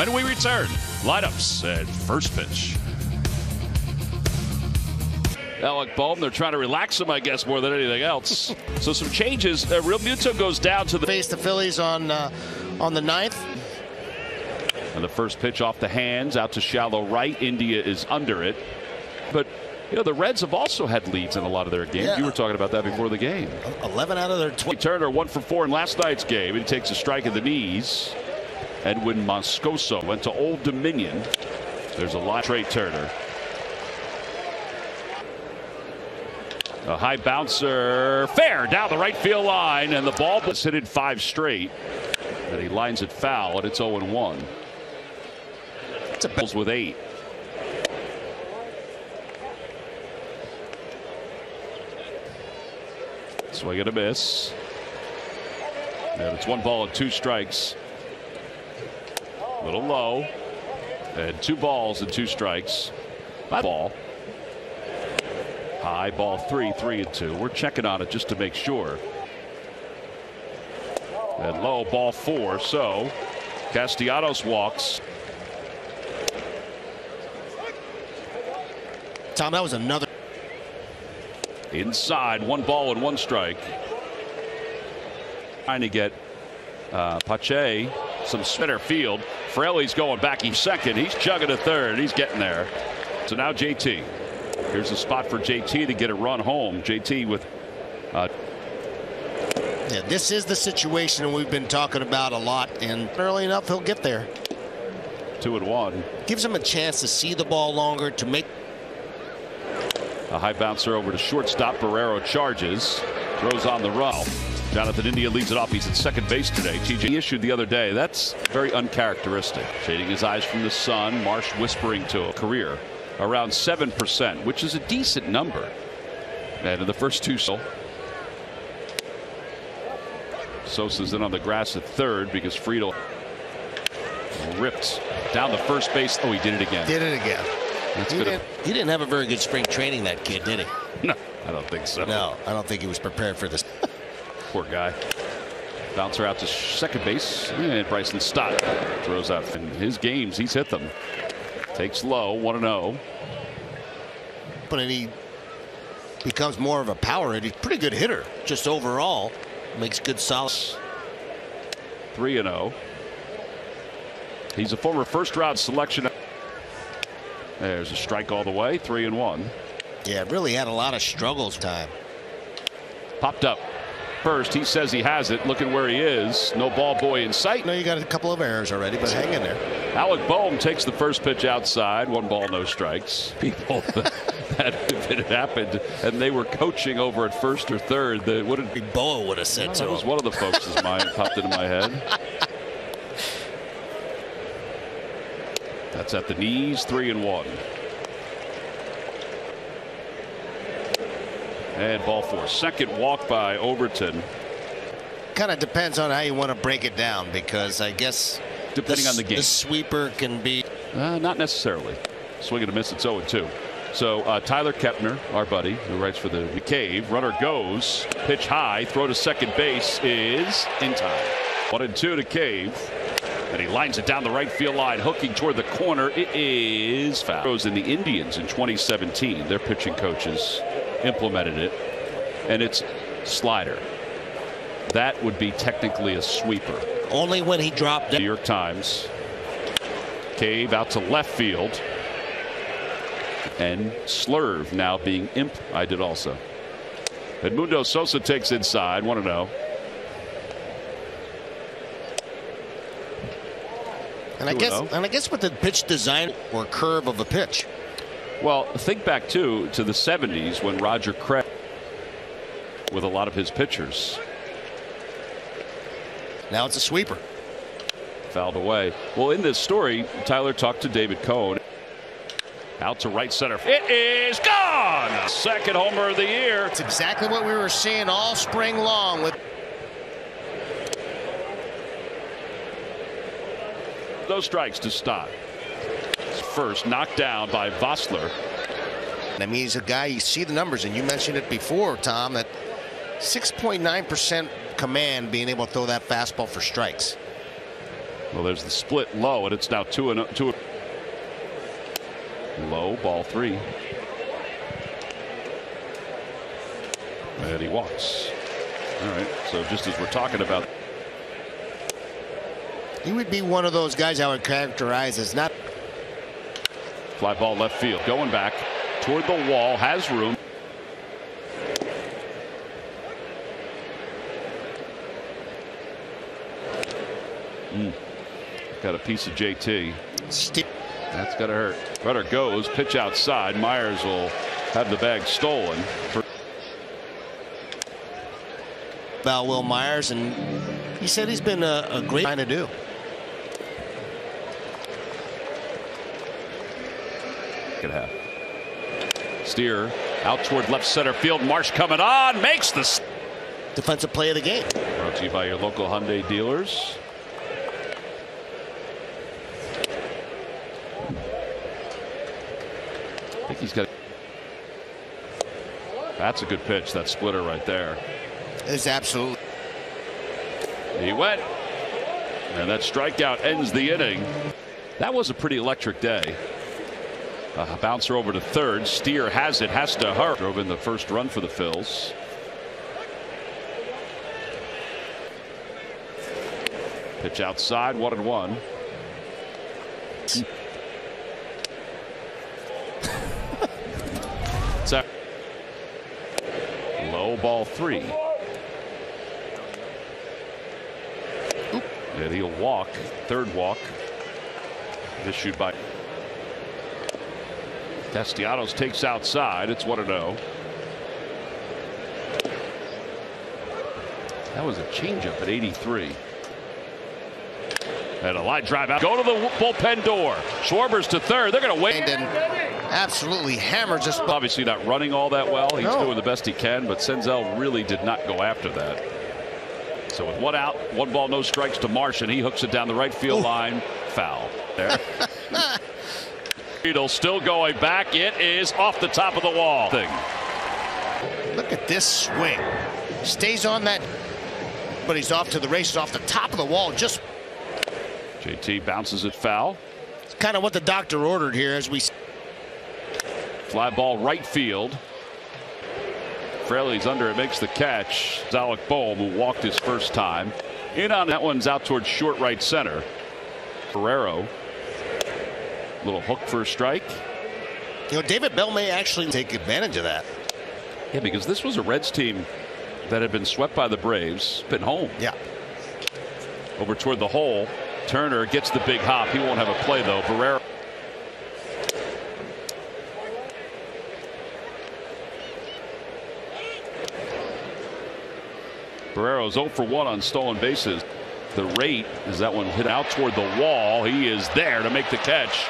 When we return, lineups and first pitch. Alec Bohm, they're trying to relax him, I guess, more than anything else. So some changes. Real Muto goes down to face the Phillies on the 9th. And the first pitch off the hands, out to shallow right. India is under it. But, you know, the Reds have also had leads in a lot of their games. Yeah. You were talking about that before the game. 11 out of their 20. Turner 1 for 4 in last night's game. He takes a strike in the knees. Edwin Moscoso went to Old Dominion. There's a line. Trey Turner. A high bouncer, fair down the right field line, and the ball was hit in 5 straight. And he lines it foul, and it's 0-1. It's a Bills with 8. Swing and a miss. And it's 1 ball and 2 strikes. A little low. And 2 balls and 2 strikes. Ball. High ball 3-2. We're checking on it just to make sure. And low ball 4. So Castellanos walks. Tom, that was another. Inside, 1 ball and 1 strike. Trying to get Pache some center field. Fraley's going back. He's second. He's chugging to third. He's getting there. So now JT. Here's a spot for JT to get a run home. JT with. Yeah, this is the situation we've been talking about a lot, and early enough he'll get there. 2-1. Gives him a chance to see the ball longer, to make. A high bouncer over to shortstop. Barrero charges, throws on the run. Jonathan India leads it off. He's at second base today. TJ issued the other day. That's very uncharacteristic. Shading his eyes from the sun. Marsh whispering to a career around 7%, which is a decent number. And in the first 2, Sosa's in on the grass at third because Friedel ripped down the first base. Oh, he did it again. Did it again. He didn't have a very good spring training, that kid, did he? No, I don't think so. No, I don't think he was prepared for this. Poor guy. Bouncer out to second base, and Bryson Stott throws out. In his games, he's hit them. Takes low, 1-0. But he becomes more of a power hitter. He's a pretty good hitter, just overall. Makes good solid. 3-0. He's a former first-round selection. There's a strike all the way. 3-1. Yeah, really had a lot of struggles. Time. Popped up first. He says he has it. Looking where he is. No ball boy in sight. No, you got a couple of errors already, but hang in there. Alec Bohm takes the first pitch outside. 1 ball, no strikes. People that if it had happened and they were coaching over at first or third, that wouldn't be. Boa would have said so. That was one of the folks' mind popped into my head. That's at the knees. 3-1. And ball 4. Second walk by Overton. Kind of depends on how you want to break it down, because I guess depending on the game, the sweeper can be not necessarily. Swing and a miss. It's 0-2. So Tyler Kepner, our buddy who writes for the Cave, runner goes, pitch high, throw to second base is in time. 1-2 to Cave, and he lines it down the right field line, hooking toward the corner. It is foul. Goes in the Indians in 2017. Their pitching coaches implemented it, and it's slider. That would be technically a sweeper. Only when he dropped down. New York Times. Cave out to left field. And Slurve now being imp. I did also. Edmundo Sosa takes inside. 1-0. And I guess with the pitch design or curve of a pitch. Well, think back to the 70s when Roger Craig with a lot of his pitchers. Now it's a sweeper. Fouled away. Well, in this story, Tyler talked to David Cohn. Out to right center. It is gone. Second homer of the year. It's exactly what we were seeing all spring long. With no strikes to Stott. First knocked down by Vossler. I mean, he's a guy, you see the numbers, and you mentioned it before, Tom, that 6.9% command, being able to throw that fastball for strikes. Well, there's the split low, and it's now 2-2. Low, ball 3. And he walks. All right, so just as we're talking about, he would be one of those guys I would characterize as not. Fly ball left field, going back toward the wall, has room. Got a piece of JT. That's gotta hurt. Runner goes, pitch outside. Myers will have the bag stolen. About Will Myers, and he said he's been a great trying to do. Could have. Steer out toward left center field. Marsh coming on, makes the defensive play of the game. Brought to you by your local Hyundai dealers. I think he's got. That's a good pitch. That splitter right there. It's absolutely. He went, and that strikeout ends the inning. That was a pretty electric day. A bouncer over to third. Steer has it, has to hurry. Drove in the first run for the Phils. Pitch outside, 1-1. Low, ball 3. And he'll walk. Third walk issued by Castellanos. Takes outside. It's 1-0. That was a changeup at 83. And a line drive out. Go to the bullpen door. Schwarber's to third. They're going to wait. And absolutely hammers this. Obviously not running all that well. He's doing the best he can, but Senzel really did not go after that. So with 1 out, 1 ball, no strikes to Marsh, and he hooks it down the right field line. Foul. There. Needle still going back. It is off the top of the wall. Look at this swing. Stays on that, but he's off to the races off the top of the wall. Just JT bounces it foul. It's kind of what the doctor ordered here as we. Fly ball right field. Fraley's under it, makes the catch. Alec Bohm, who walked his first time. In on that one's out towards short right center. Ferrero. Little hook for a strike. You know, David Bell may actually take advantage of that. Yeah, because this was a Reds team that had been swept by the Braves. Been home. Yeah. Over toward the hole. Turner gets the big hop. He won't have a play though. Ferrero. Barrero's 0 for 1 on stolen bases. The rate is that one hit out toward the wall. He is there to make the catch.